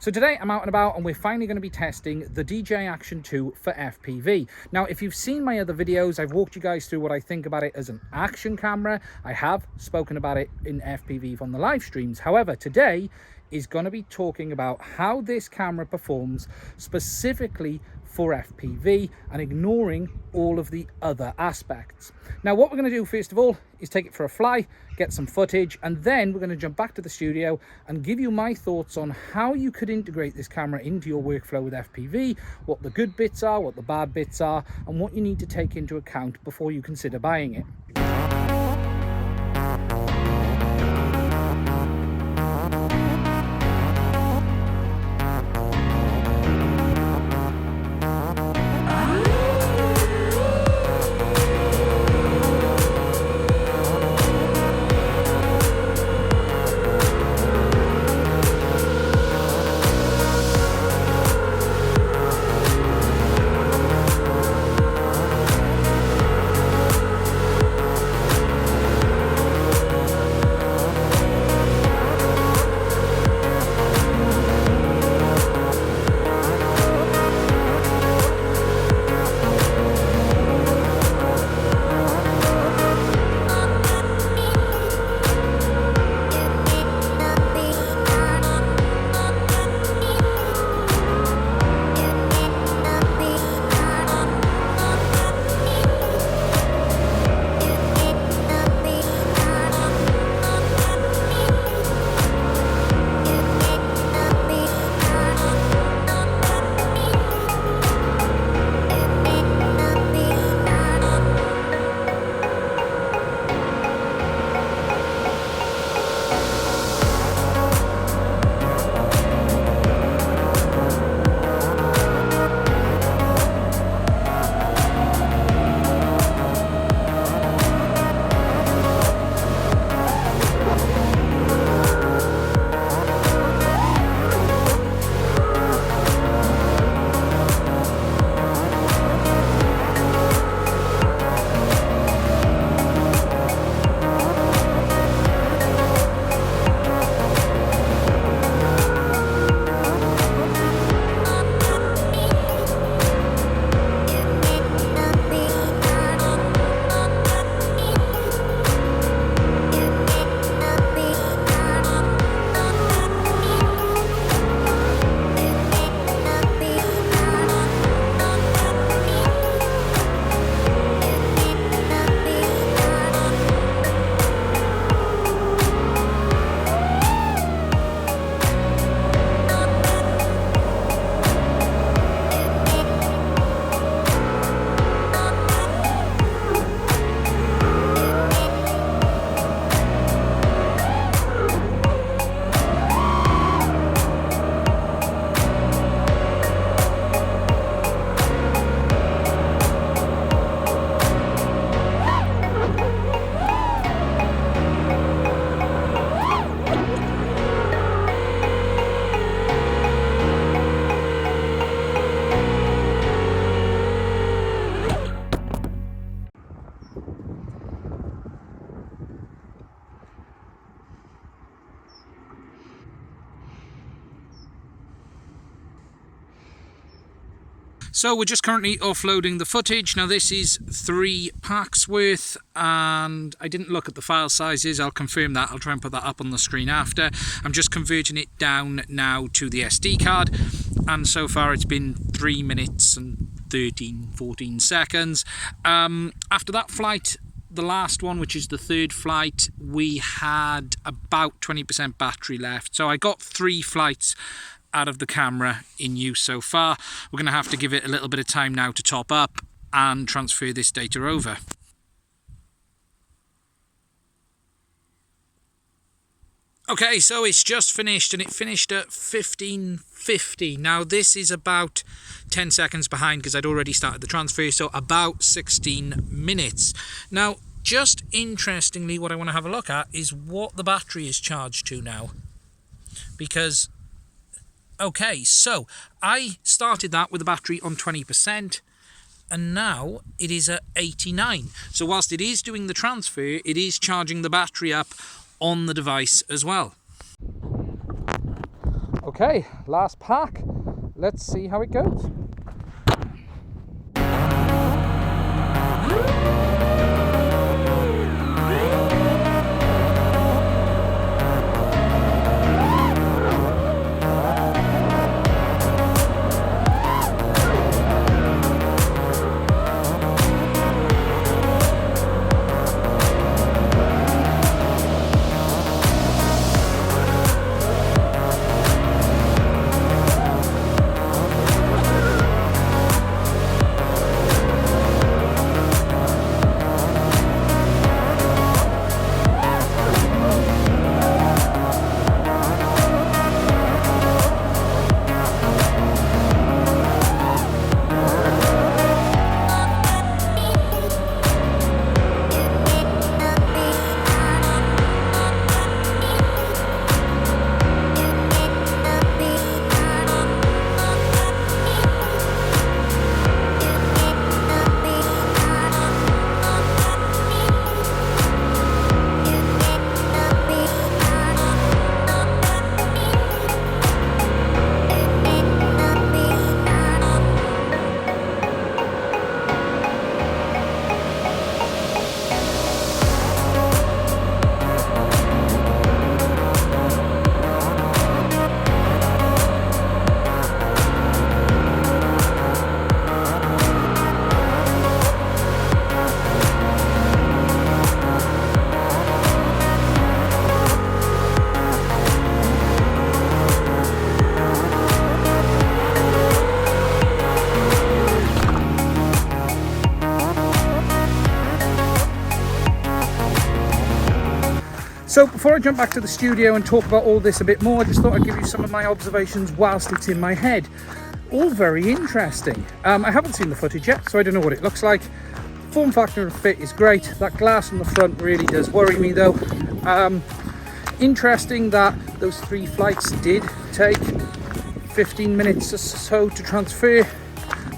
So today I'm out and about and we're finally going to be testing the DJI Action 2 for FPV. Now, if you've seen my other videos, I've walked you guys through what I think about it as an action camera. I have spoken about it in FPV on the live streams. However, today is going to be talking about how this camera performs specifically for FPV and ignoring all of the other aspects. Now, what we're going to do first of all is take it for a fly, get some footage, and then we're going to jump back to the studio and give you my thoughts on how you could integrate this camera into your workflow with FPV, what the good bits are, what the bad bits are, and what you need to take into account before you consider buying it. So we're just currently offloading the footage. Now this is 3 packs worth and I didn't look at the file sizes. I'll confirm that. I'll try and put that up on the screen after. I'm just converting it down now to the SD card and so far it's been 3 minutes and 14 seconds. After that flight, the last one, which is the 3rd flight, we had about 20% battery left. So I got 3 flights out of the camera in use so far. We're going to have to give it a little bit of time now to top up and transfer this data over. Okay, so it's just finished and it finished at 15:50. Now this is about 10 seconds behind because I'd already started the transfer, so about 16 minutes. Now, just interestingly, what I want to have a look at is what the battery is charged to now. Because okay, so I started that with the battery on 20% and now it is at 89. So whilst it is doing the transfer, it is charging the battery up on the device as well. Okay, last pack. Let's see how it goes. So before I jump back to the studio and talk about all this a bit more, I just thought I'd give you some of my observations whilst it's in my head. All very interesting. I haven't seen the footage yet, so I don't know what it looks like. Form factor and fit is great. That glass on the front really does worry me though. Interesting that those 3 flights did take 15 minutes or so to transfer,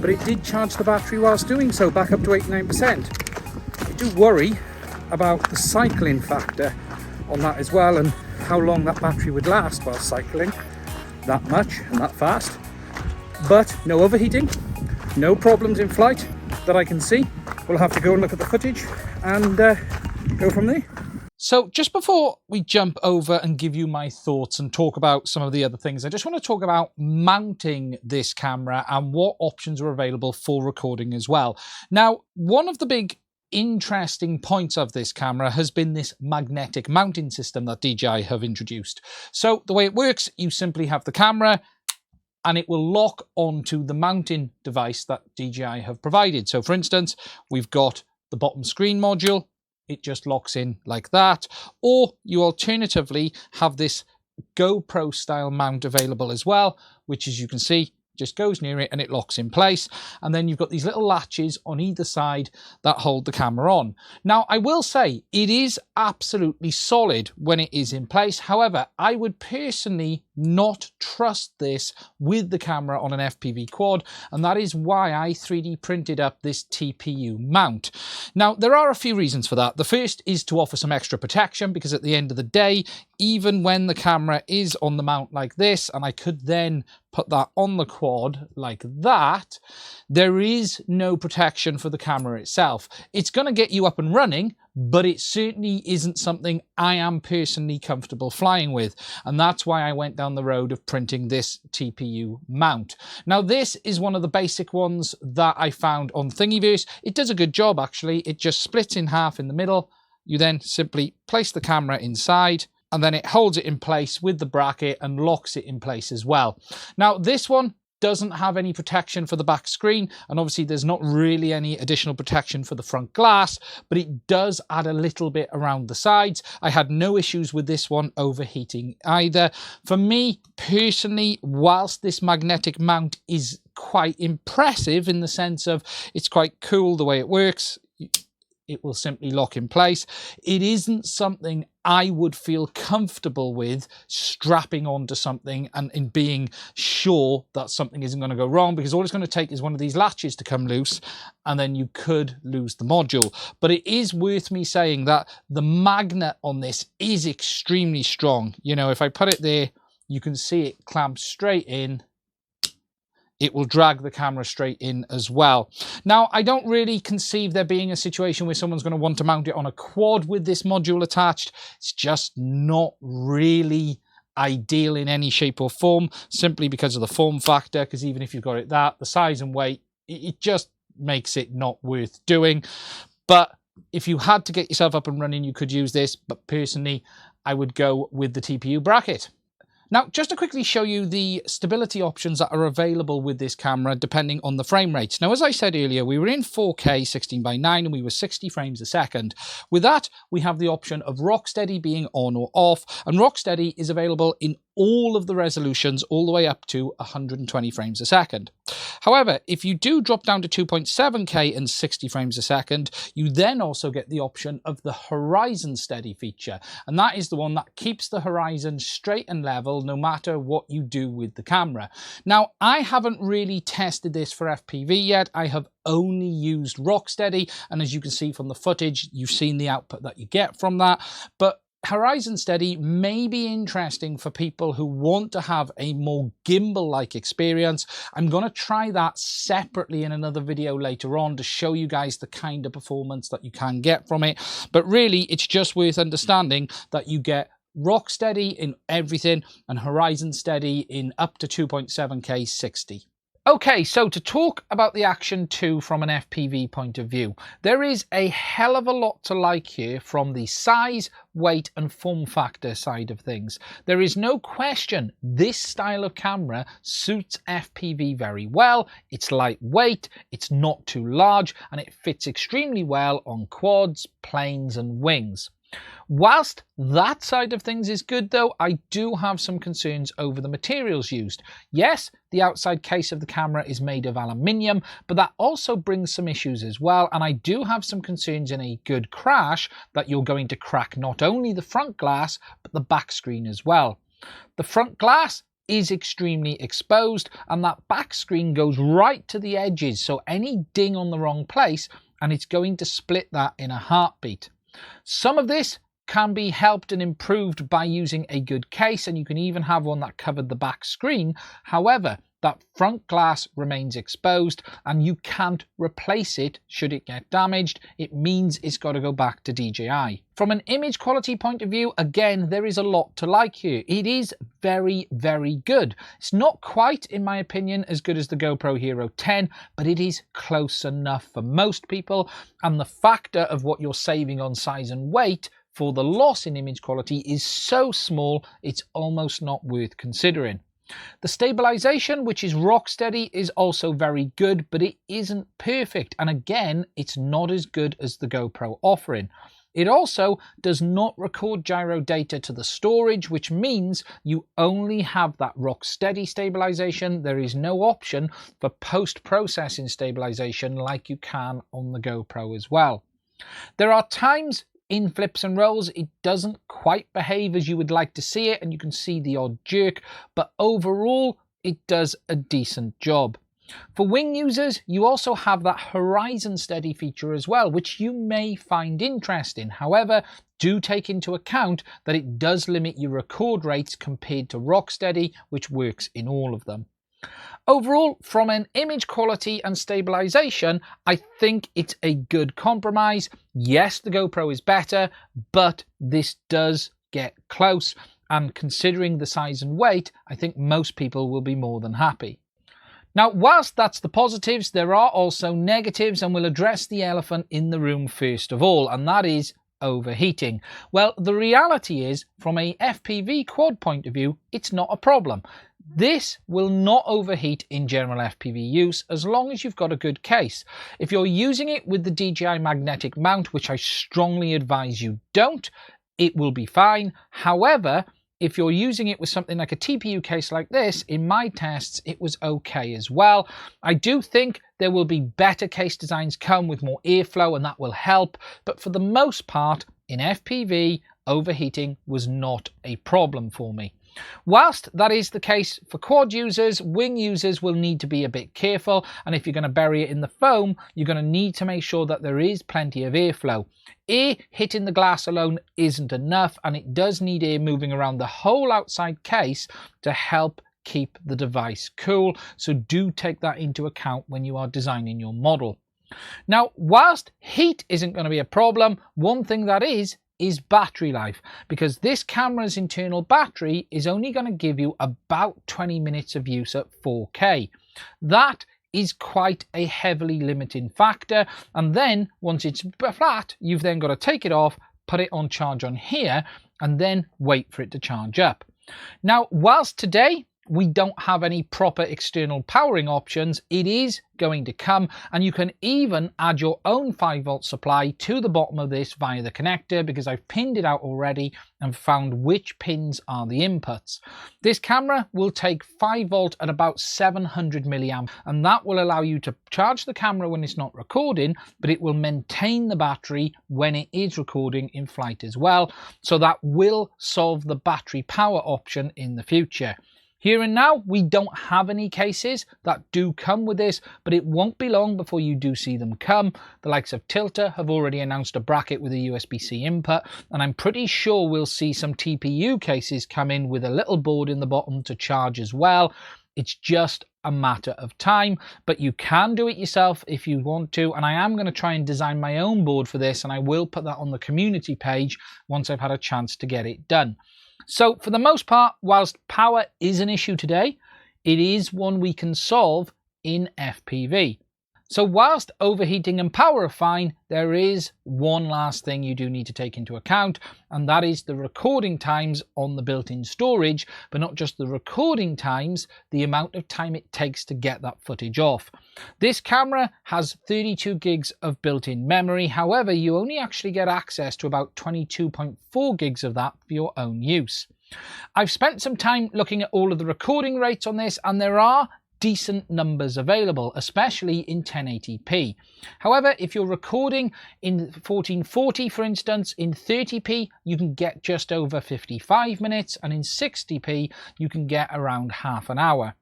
but it did charge the battery whilst doing so, back up to 89%. I do worry about the cycling factor on that as well, and how long that battery would last while cycling that much and that fast. But no overheating, no problems in flight that I can see. We'll have to go and look at the footage and go from there. So just before we jump over and give you my thoughts and talk about some of the other things, I just want to talk about mounting this camera and what options are available for recording as well. Now, one of the big interesting points of this camera has been this magnetic mounting system that DJI have introduced. So the way it works, you simply have the camera and it will lock onto the mounting device that DJI have provided. So for instance, we've got the bottom screen module, it just locks in like that, or you alternatively have this GoPro style mount available as well, which as you can see just goes near it and it locks in place. And then you've got these little latches on either side that hold the camera on. Now, I will say it is absolutely solid when it is in place. However, I would personally not trust this with the camera on an FPV quad, and that is why I 3D printed up this TPU mount. Now, there are a few reasons for that. The first is to offer some extra protection, because at the end of the day, even when the camera is on the mount like this, and I could then put that on the quad like that, there is no protection for the camera itself. It's going to get you up and running, but it certainly isn't something I am personally comfortable flying with. And that's why I went down the road of printing this TPU mount. Now, this is one of the basic ones that I found on Thingiverse. It does a good job, actually. It just splits in half in the middle. You then simply place the camera inside, and then it holds it in place with the bracket and locks it in place as well. Now, this one doesn't have any protection for the back screen, and obviously there's not really any additional protection for the front glass, but it does add a little bit around the sides. I had no issues with this one overheating either. For me personally, whilst this magnetic mount is quite impressive in the sense of it's quite cool the way it works, it will simply lock in place, it isn't something I would feel comfortable with strapping onto something and in being sure that something isn't going to go wrong, because all it's going to take is one of these latches to come loose and then you could lose the module. But it is worth me saying that the magnet on this is extremely strong. You know, if I put it there, you can see it clamps straight in. It will drag the camera straight in as well. Now, I don't really conceive there being a situation where someone's going to want to mount it on a quad with this module attached. It's just not really ideal in any shape or form, simply because of the form factor, because even if you've got it the size and weight, it just makes it not worth doing. But if you had to get yourself up and running, you could use this, but personally, I would go with the TPU bracket. Now, just to quickly show you the stability options that are available with this camera depending on the frame rates. Now, as I said earlier, we were in 4K 16:9 and we were 60 frames a second. With that, we have the option of rock steady being on or off, and rock steady is available in all of the resolutions all the way up to 120 frames a second. However, if you do drop down to 2.7K and 60 frames a second, you then also get the option of the horizon steady feature. And that is the one that keeps the horizon straight and level no matter what you do with the camera. Now, I haven't really tested this for FPV yet. I have only used Rocksteady, and as you can see from the footage, you've seen the output that you get from that. But Horizon Steady may be interesting for people who want to have a more gimbal-like experience. I'm going to try that separately in another video later on to show you guys the kind of performance that you can get from it. But really, it's just worth understanding that you get rock steady in everything and horizon steady in up to 2.7K 60. Okay, so to talk about the Action 2 from an FPV point of view, there is a hell of a lot to like here from the size, weight and form factor side of things. There is no question this style of camera suits FPV very well. It's lightweight, it's not too large, and it fits extremely well on quads, planes and wings. Whilst that side of things is good though, I do have some concerns over the materials used. Yes, the outside case of the camera is made of aluminium, but that also brings some issues as well, and I do have some concerns in a good crash that you're going to crack not only the front glass, but the back screen as well. The front glass is extremely exposed, and that back screen goes right to the edges, so any ding on the wrong place, and it's going to split that in a heartbeat. Some of this can be helped and improved by using a good case, and you can even have one that covered the back screen. However, that front glass remains exposed and you can't replace it should it get damaged. It means it's got to go back to DJI. From an image quality point of view, again, there is a lot to like here. It is very, very good. It's not quite, in my opinion, as good as the GoPro Hero 10, but it is close enough for most people. And the factor of what you're saving on size and weight for the loss in image quality is so small, it's almost not worth considering. The stabilization, which is rock steady, is also very good, but it isn't perfect. And again, it's not as good as the GoPro offering. It also does not record gyro data to the storage, which means you only have that rock steady stabilization. There is no option for post-processing stabilization like you can on the GoPro as well. There are times in flips and rolls it doesn't quite behave as you would like to see it, and you can see the odd jerk, but overall it does a decent job. For wing users, you also have that horizon steady feature as well, which you may find interesting. However, do take into account that it does limit your record rates compared to Rocksteady, which works in all of them. Overall, from an image quality and stabilization, I think it's a good compromise. Yes, the GoPro is better, but this does get close. And considering the size and weight, I think most people will be more than happy. Now, whilst that's the positives, there are also negatives, and we'll address the elephant in the room first of all, and that is overheating. Well, the reality is, from a FPV quad point of view, it's not a problem. This will not overheat in general FPV use as long as you've got a good case. If you're using it with the DJI magnetic mount, which I strongly advise you don't, it will be fine. However, if you're using it with something like a TPU case like this, in my tests, it was okay as well. I do think there will be better case designs come with more airflow, and that will help. But for the most part, in FPV, overheating was not a problem for me. Whilst that is the case for quad users, wing users will need to be a bit careful, and if you're going to bury it in the foam, you're going to need to make sure that there is plenty of airflow. Air hitting the glass alone isn't enough, and it does need air moving around the whole outside case to help keep the device cool, so do take that into account when you are designing your model. Now, whilst heat isn't going to be a problem, one thing that is battery life, because this camera's internal battery is only going to give you about 20 minutes of use at 4K. That is quite a heavily limiting factor, and then once it's flat, you've then got to take it off, put it on charge on here, and then wait for it to charge up. Now, whilst today we don't have any proper external powering options, it is going to come, and you can even add your own 5-volt supply to the bottom of this via the connector, because I've pinned it out already and found which pins are the inputs. This camera will take 5-volt at about 700 milliamp, and that will allow you to charge the camera when it's not recording, but it will maintain the battery when it is recording in flight as well. So that will solve the battery power option in the future. Here and now, we don't have any cases that do come with this, but it won't be long before you do see them come. The likes of Tilta have already announced a bracket with a USB-C input, and I'm pretty sure we'll see some TPU cases come in with a little board in the bottom to charge as well. It's just a matter of time, but you can do it yourself if you want to, and I am going to try and design my own board for this, and I will put that on the community page once I've had a chance to get it done. So for the most part, whilst power is an issue today, it is one we can solve in FPV. So whilst overheating and power are fine, there is one last thing you do need to take into account, and that is the recording times on the built-in storage, but not just the recording times, the amount of time it takes to get that footage off. This camera has 32 gigs of built-in memory. However, you only actually get access to about 22.4 gigs of that for your own use. I've spent some time looking at all of the recording rates on this, and there are decent numbers available, especially in 1080p. However, if you're recording in 1440, for instance, in 30p, you can get just over 55 minutes, and in 60p, you can get around half an hour.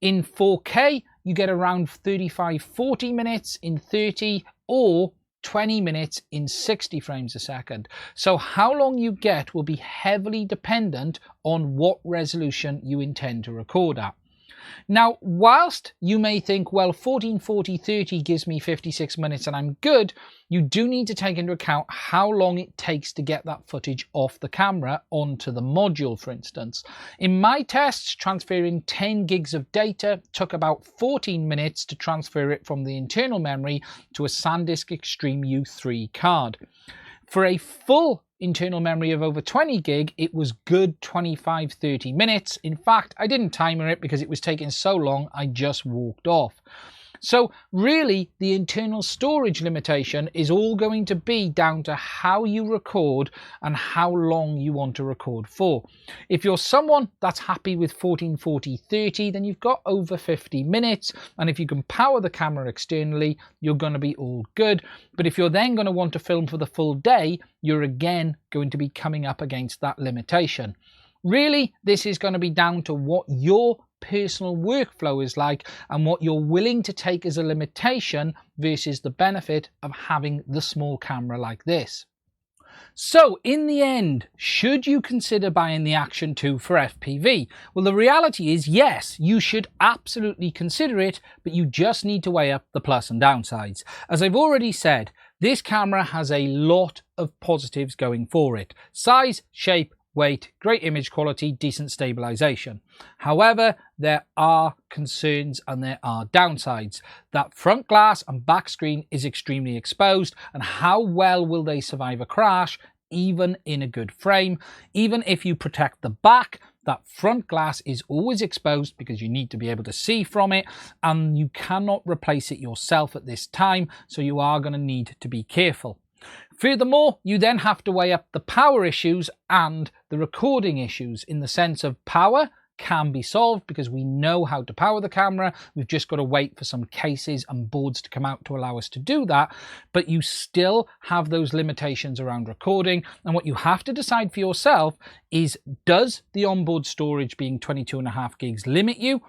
In 4K, you get around 35-40 minutes in 30, or 20 minutes in 60 frames a second. So how long you get will be heavily dependent on what resolution you intend to record at. Now, whilst you may think, well, 1440-30 gives me 56 minutes and I'm good, you do need to take into account how long it takes to get that footage off the camera onto the module, for instance. In my tests, transferring 10 gigs of data took about 14 minutes to transfer it from the internal memory to a SanDisk Extreme U3 card. For a full internal memory of over 20 gig, it was good 25-30 minutes. In fact, I didn't timer it because it was taking so long, I just walked off. So really, the internal storage limitation is all going to be down to how you record and how long you want to record for. If you're someone that's happy with 1440-30, then you've got over 50 minutes. And if you can power the camera externally, you're going to be all good. But if you're then going to want to film for the full day, you're again going to be coming up against that limitation. Really, this is going to be down to what your personal workflow is like and what you're willing to take as a limitation versus the benefit of having the small camera like this. So in the end, should you consider buying the Action 2 for FPV? Well, the reality is yes, you should absolutely consider it, but you just need to weigh up the plus and downsides. As I've already said, this camera has a lot of positives going for it. Size, shape, weight, great image quality, decent stabilization. However, there are concerns and there are downsides. That front glass and back screen is extremely exposed, and how well will they survive a crash even in a good frame? Even if you protect the back, that front glass is always exposed because you need to be able to see from it, and you cannot replace it yourself at this time, so you are going to need to be careful. Furthermore, you then have to weigh up the power issues and the recording issues in the sense of power can be solved because we know how to power the camera. We've just got to wait for some cases and boards to come out to allow us to do that. But you still have those limitations around recording. And what you have to decide for yourself is, does the onboard storage being 22.5 gigs limit you?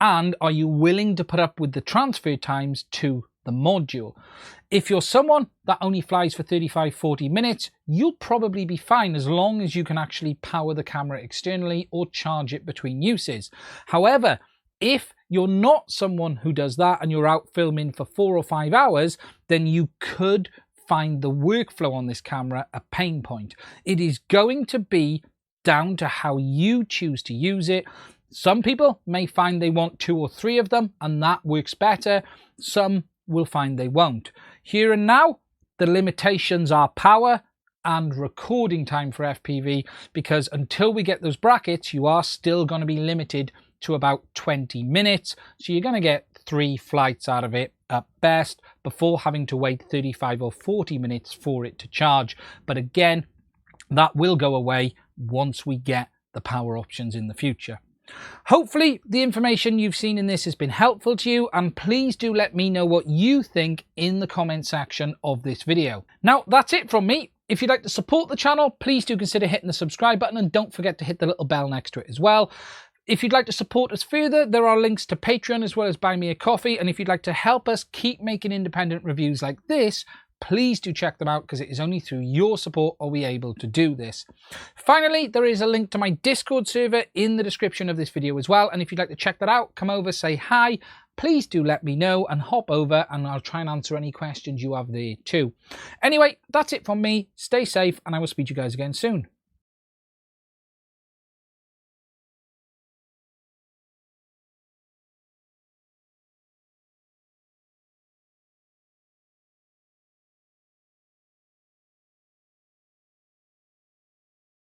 And are you willing to put up with the transfer times to the module? If you're someone that only flies for 35-40 minutes, you'll probably be fine as long as you can actually power the camera externally or charge it between uses. However, if you're not someone who does that and you're out filming for 4 or 5 hours, then you could find the workflow on this camera a pain point. It is going to be down to how you choose to use it. Some people may find they want 2 or 3 of them and that works better. Some will find they won't. Here and now, the limitations are power and recording time for FPV, because until we get those brackets, you are still going to be limited to about 20 minutes. So you're going to get 3 flights out of it at best before having to wait 35 or 40 minutes for it to charge. But again, that will go away once we get the power options in the future. Hopefully the information you've seen in this has been helpful to you, and please do let me know what you think in the comment section of this video. Now that's it from me. If you'd like to support the channel, please do consider hitting the subscribe button and don't forget to hit the little bell next to it as well. If you'd like to support us further, there are links to Patreon as well as Buy Me a Coffee, and if you'd like to help us keep making independent reviews like this, please do check them out, because it is only through your support are we able to do this. Finally, there is a link to my Discord server in the description of this video as well, and if you'd like to check that out, come over, say hi, please do let me know and hop over and I'll try and answer any questions you have there too. Anyway, that's it from me. Stay safe and I will speak to you guys again soon.